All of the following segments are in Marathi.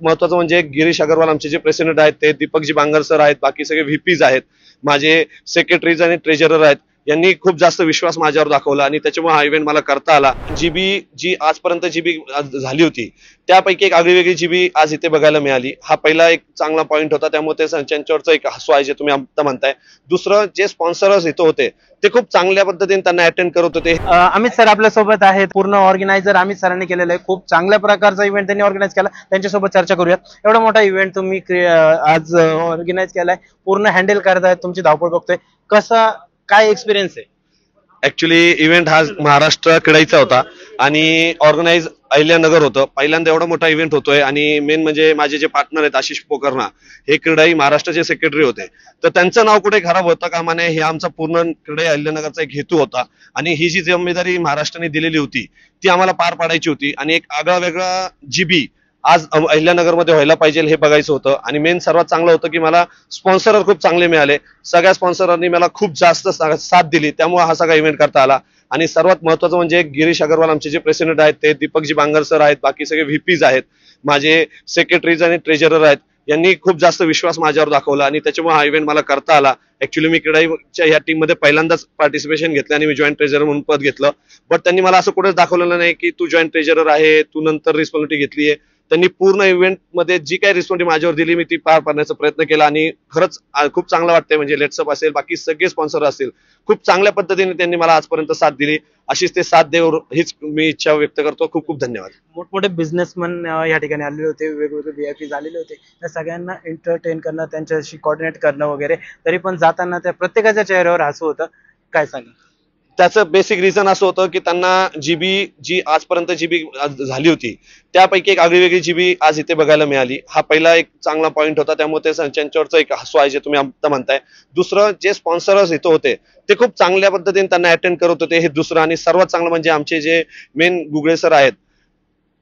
महत्त्वाचं म्हणजे गिरीश अग्रवाल आमचे जे प्रेसिडेंट आहेत ते दीपकजी बांगर सर आहेत, बाकी सगळे व्हीपीज आहेत, माझे सेक्रेटरीज आणि ट्रेजरर आहेत, यांनी खूप जास्त विश्वास माझ्यावर दाखवला आणि त्याच्यामुळे हा इव्हेंट मला करता आला। जी आजपर्यंत जीबी झाली होती त्यापैकी एक आगळीवेगळी जीबी आज इथे बघायला मिळाली। हा पहिला एक चांगला पॉईंट होता, त्यामुळे ते त्यांच्यावरचं एक हसू आहे जे तुम्ही आता म्हणताय। दुसरं, जे स्पॉन्सर्स इथं होते ते खूप चांगल्या पद्धतीने त्यांना अटेंड करत होते। अमित सर आपल्या सोबत आहेत, पूर्ण ऑर्गनायझर अमित सरांनी केलेलं आहे, खूप चांगल्या प्रकारचा इव्हेंट त्यांनी ऑर्गनाइज केला, त्यांच्यासोबत चर्चा करूयात। एवढा मोठा इव्हेंट तुम्ही आज ऑर्गनाइज केलाय, पूर्ण हँडल करताय, तुमची धावपळ बघतोय, कसा काय एक्सपिरियन्स आहे? ऍक्च्युली इव्हेंट हा महाराष्ट्र क्रीडाईचा होता आणि ऑर्गनाइज अहिल्यानगर होतं। पहिल्यांदा एवढा मोठा इव्हेंट होतोय आणि मेन म्हणजे माझे जे पार्टनर आहेत आशिष पोकर्णा, हे क्रीडाई महाराष्ट्राचे सेक्रेटरी होते, तर त्यांचं नाव कुठे खराब होतं कामा नये, हे आमचा पूर्ण क्रीडाई अहिल्यानगरचा एक हेतू होता आणि ही जी जिम्मेदारी महाराष्ट्राने दिलेली होती ती आम्हाला पार पाडायची होती आणि एक आगळा वेगळा जीबी आज अहिल्यानगरमध्ये व्हायला पाहिजे हे बघायचं होतं। आणि मेन सर्वात चांगलं होतं की मला स्पॉन्सर खूप चांगले मिळाले, सगळ्या स्पॉन्सरांनी मला खूप जास्त साथ दिली, त्यामुळे हा सगळा इव्हेंट करता आला। आणि सर्वात महत्त्वाचं म्हणजे गिरीश अग्रवाल आमचे जे प्रेसिडेंट आहेत ते दीपकजी बांगर सर आहेत, बाकी सगळे व्हीपीज आहेत, माझे सेक्रेटरीज आणि ट्रेजरर आहेत, यांनी खूप जास्त विश्वास माझ्यावर दाखवला आणि त्याच्यामुळे हा इव्हेंट मला करता आला। ऍक्च्युली मी क्रीडाईच्या या टीम मध्ये पहिल्यांदाच पार्टिसिपेशन घेतलं आणि मी जॉईंट ट्रेजरर म्हणून पद घेतलं, बट त्यांनी मला असं कुठेच दाखवलेलं नाही की तू जॉईंट ट्रेजरर आहे, तू नंतर रिस्पॉन्सिबिलिटी घेतलीये। त्यांनी पूर्ण इव्हेंट मध्ये जी काही रिस्पॉन्सिबिलिटी माझ्यावर दिली मी ती पार पाडण्याचा प्रयत्न केला आणि खरंच खूप चांगलं वाटतंय। म्हणजे लेट्सअप असेल, बाकी सगळे स्पॉन्सर असतील, खूप चांगल्या पद्धतीने त्यांनी मला आजपर्यंत साथ दिली, अशीच ते साथ देव हीच मी इच्छा व्यक्त करतो। खूप खूप धन्यवाद। मोठमोठे बिझनेसमन या ठिकाणी आलेले होते, वेगवेगळे व्हीआयपी आलेले होते, त्या सगळ्यांना एंटरटेन करणं, त्यांच्याशी कोऑर्डिनेट करणं वगैरे, तरी पण जाताना त्या प्रत्येकाच्या चेहऱ्यावर हसू होतं, काय सांगा? त्याचं बेसिक रिझन असं होतं की त्यांना जी आजपर्यंत जीबी झाली होती त्यापैकी एक आगळीवेगळी जीबी आज इथे बघायला मिळाली। हा पहिला एक चांगला पॉईंट होता, त्यामुळे ते त्यांच्यावरचं एक हसू आहे जे तुम्ही आता म्हणताय। दुसरं, जे स्पॉन्सर्स इथं होते ते खूप चांगल्या पद्धतीने त्यांना अटेंड करत होते, हे दुसरं। आणि सर्वात चांगलं म्हणजे आमचे जे मेन गुगळे सर आहेत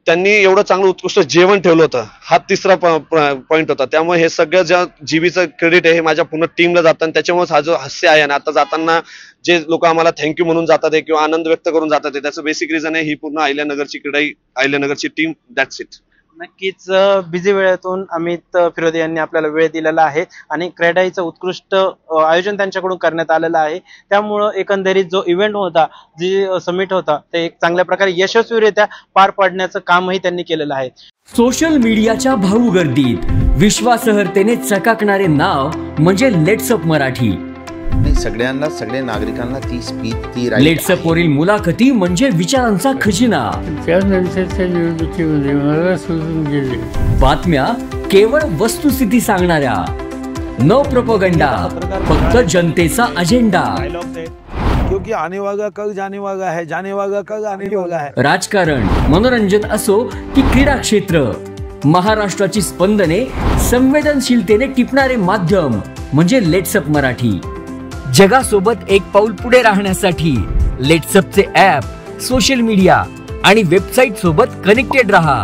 त्यांनी एवढं चांगलं उत्कृष्ट जेवण ठेवलं होतं, हा तिसरा पॉईंट होता। त्यामुळे हे सगळं ज्या जीबीचं क्रेडिट आहे हे माझ्या पूर्ण टीमला जातं आणि त्याच्यामुळेच हा जो हास्य आहे आणि आता जाताना जे लोक आम्हाला थँक्यू म्हणून जातात किंवा आनंद व्यक्त करून जातात त्याचं बेसिक रिझन आहे ही पूर्ण अहिल्यानगरची क्रीडाई, अहिल्यानगरची टीम, दॅट्स इट। नक्कीच बिझी वेळेतून अमित फिरोदे यांनी आपल्याला वेळ दिलेला आहे आणि क्रीडाईचं उत्कृष्ट आयोजन त्यांच्याकडून करण्यात आलेलं आहे, त्यामुळं एकंदरीत जो इव्हेंट होता, जी समिट होता, ते एक चांगल्या प्रकारे यशस्वीरित्या पार पाडण्याचं कामही त्यांनी केलेलं आहे। सोशल मीडियाच्या भाऊ गर्दीत विश्वासार्हतेने चकाकणारे नाव म्हणजे लेट्सअप मराठी। सगळ्यांना, सगळ्या नागरिकांना ती स्पीच, ती लेट्सअप वरील मुलाखती म्हणजे विचारांचा खजिना। त्यानंतरच्या निवडणुकीमध्ये मला सोडून गेले। बातम्या केवळ वस्तुस्थिती सांगणाऱ्या, न प्रोपगंडा, फक्त जनतेचा अजेंडा। क्योंकि आने वाला कल जाने वाला है, जाने वाला कल आने वाला है। राजकारण, मनोरंजन असो की क्रीडा क्षेत्र, महाराष्ट्राची स्पंदने संवेदनशीलतेने टिपणारे माध्यम म्हणजे लेट्सअप मराठी। जगासोबत एक पाऊल पुढे राहण्यासाठी लेट्सअपचे ॲप, सोशल मीडिया आणि वेबसाईट सोबत कनेक्टेड रहा।